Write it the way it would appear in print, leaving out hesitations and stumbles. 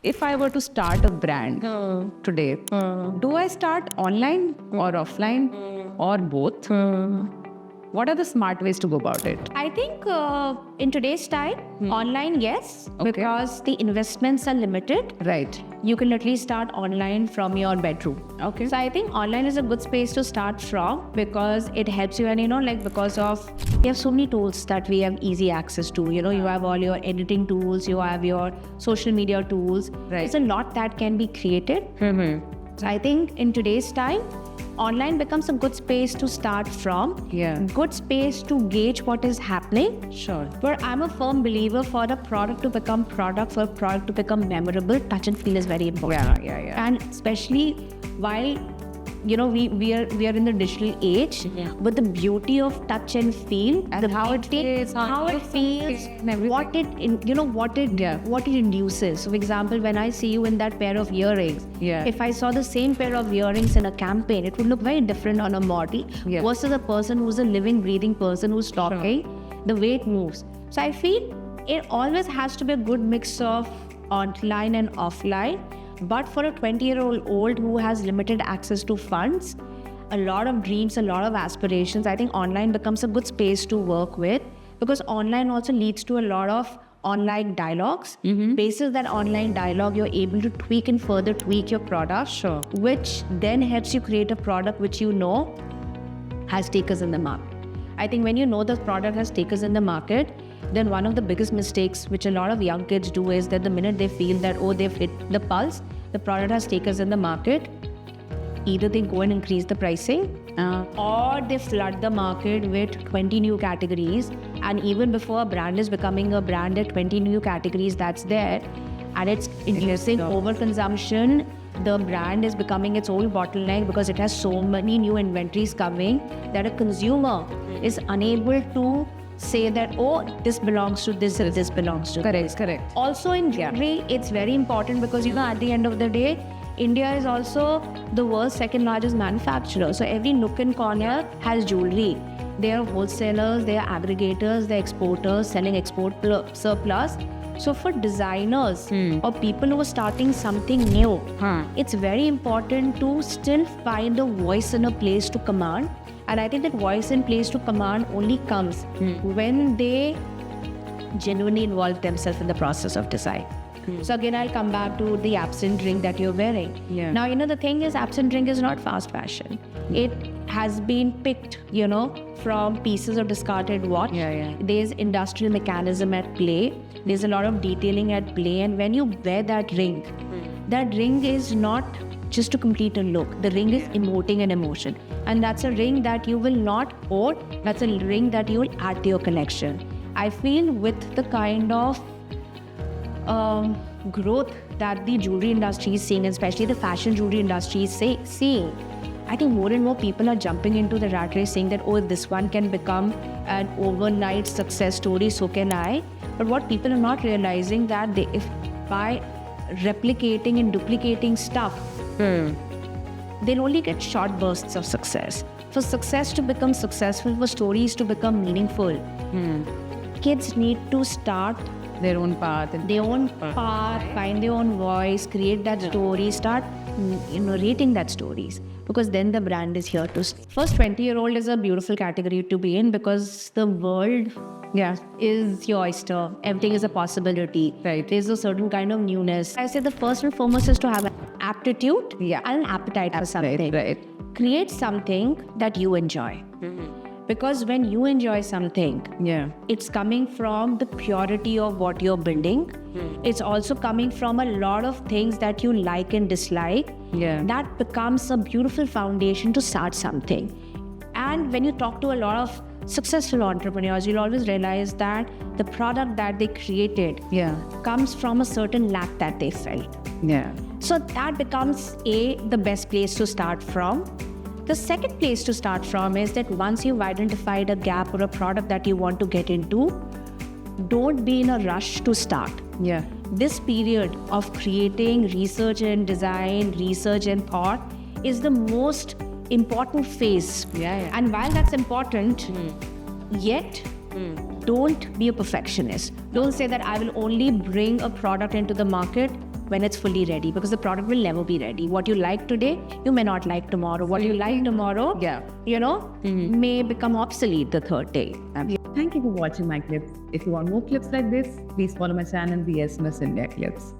If I were to start a brand today, do I start online or offline or both? What are the smart ways to go about it? I think in today's time, online, yes, Okay. because the investments are limited. Right. You can at least start online from your bedroom. Okay. So I think online is a good space to start from because it helps you, and because of we have so many tools that we have easy access to. You have all your editing tools, you have your social media tools. Right. There's a lot that can be created. So I think in today's time, online becomes a good space to start from. Yeah. Good space to gauge what is happening. Sure. But I'm a firm believer for a product to become product, for a product to become memorable, touch and feel is very important. Yeah. And especially while we are in the digital age, but the beauty of touch and feel, And how it feels, and everything. what it induces. So, for example, when I see you in that pair of earrings, Yeah. if I saw the same pair of earrings in a campaign, it would look very different on a model Yeah. versus a person who's a living, breathing person who's talking. The way it moves. So I feel it always has to be a good mix of online and offline. But for a 20-year-old who has limited access to funds, a lot of dreams, a lot of aspirations, I think online becomes a good space to work with, because online also leads to a lot of online dialogues. Basis that online dialogue, you're able to tweak and further tweak your product, Sure. which then helps you create a product which has takers in the market. I think when you know the product has takers in the market, then one of the biggest mistakes which a lot of young kids do is that the minute they feel that, they've hit the pulse, the product has takers in the market, either they go and increase the pricing or they flood the market with 20 new categories. And even before a brand is becoming a brand, there are 20 new categories that's there, and it's inducing overconsumption. The brand is becoming its own bottleneck because it has so many new inventories coming that a consumer is unable to say that, this belongs to this, this belongs to this. Correct. Also in jewelry, it's very important because at the end of the day, India is also the world's second largest manufacturer. So every nook and corner has jewelry. There are wholesalers, there are aggregators, there are exporters selling export surplus. So for designers or people who are starting something new, it's very important to still find a voice and a place to command. And I think that voice and place to command only comes when they genuinely involve themselves in the process of design. So again, I'll come back to the absent ring that you're wearing. Yeah. Now, the thing is, absent ring is not fast fashion. It has been picked, from pieces of discarded watch. Yeah. There's industrial mechanism at play. There's a lot of detailing at play. And when you wear that ring is not just to complete a look. The ring is emoting an emotion. And that's a ring that you will not own. That's a ring that you will add to your collection. I feel with the kind of growth that the jewelry industry is seeing, especially the fashion jewelry industry is seeing, I think more and more people are jumping into the rat race saying that, this one can become an overnight success story, so can I. But what people are not realizing that if by replicating and duplicating stuff, they'll only get short bursts of success. For success to become successful, for stories to become meaningful, kids need to start Their own path. find their own voice, create that story, start narrating that stories, because then the brand is here to stay. First 20-year-old is a beautiful category to be in because the world is your oyster. Everything is a possibility. Right. There's a certain kind of newness. I say the first and foremost is to have an aptitude and an appetite for something. Right. Create something that you enjoy. Because when you enjoy something, it's coming from the purity of what you're building. It's also coming from a lot of things that you like and dislike. That becomes a beautiful foundation to start something. And when you talk to a lot of successful entrepreneurs, you'll always realize that the product that they created comes from a certain lack that they felt. So that becomes the best place to start from. The second place to start from is that once you've identified a gap or a product that you want to get into, don't be in a rush to start. This period of creating, research and design, research and thought is the most important phase. And while that's important, yet don't be a perfectionist. Don't say that I will only bring a product into the market when it's fully ready, because the product will never be ready. What you like today, you may not like tomorrow. What you like tomorrow, may become obsolete the third day. Thank you for watching my clips. If you want more clips like this, please follow my channel, the SMS India Clips.